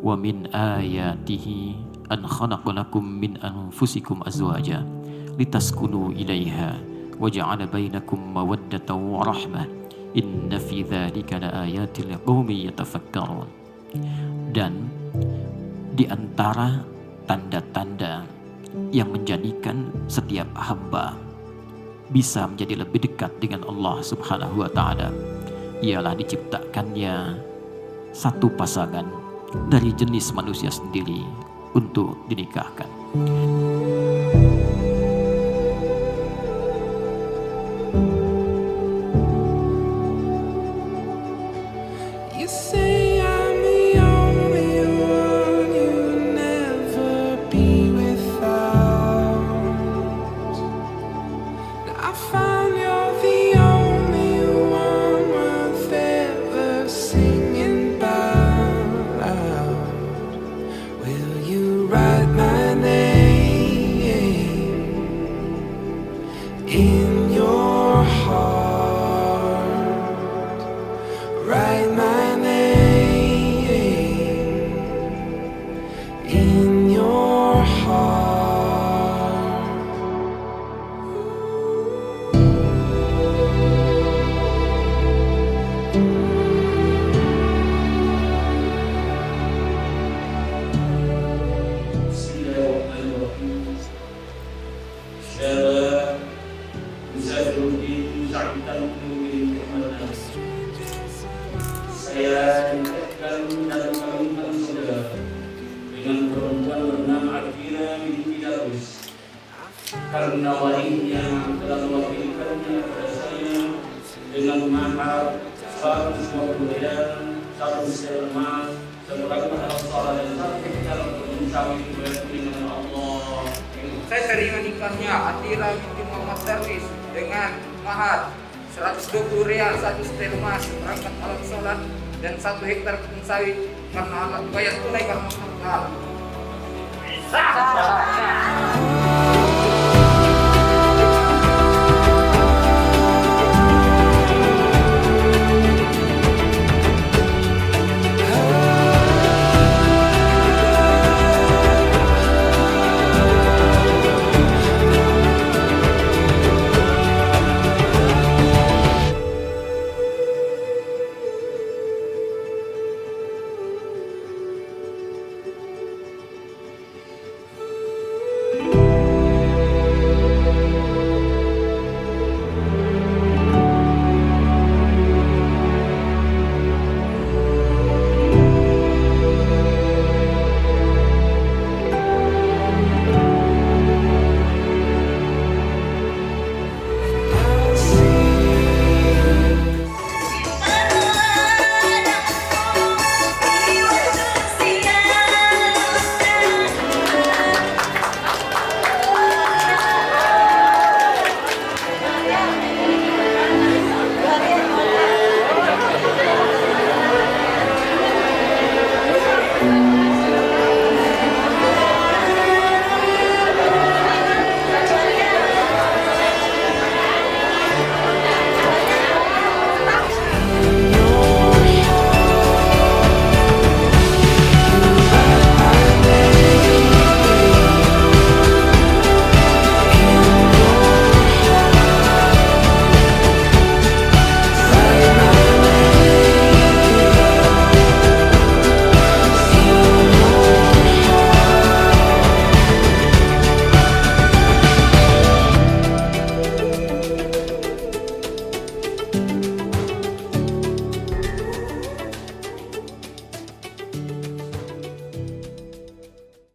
wa min ayatihi an khalaqalakum min anfusikum azwaja litaskunu ilaiha wa ja'ala bainakum mawaddatan wa rahmah inna fi dzalika laayatin liqaumin yatafakkarun. Dan di antara tanda-tanda yang menjadikan setiap hamba bisa menjadi lebih dekat dengan Allah Subhanahu wa taala ialah diciptakannya satu pasangan dari jenis manusia sendiri untuk dinikahkan. In your heart, write my name in your heart. Musafirudin Sa'idan Nuri Muhammad. Saya nikahkan dan kawinkan saudara dengan perempuan bernama ATIRA MUSAFIRUDDin karena walinya telah mewakilkannya kepada saya dengan mahar 150 riyal, 1 setel emas, sebagai mahar salat dan 1 hektar bersawit dengan Allah. Saya terima nikahnya ATIRA MUSAFIRUDDin dengan mahar 120 riyal, 1 setel emas, perangkat alat sholat dan 1 hektar kebun sawit karena alat bayar tunai karena mahal.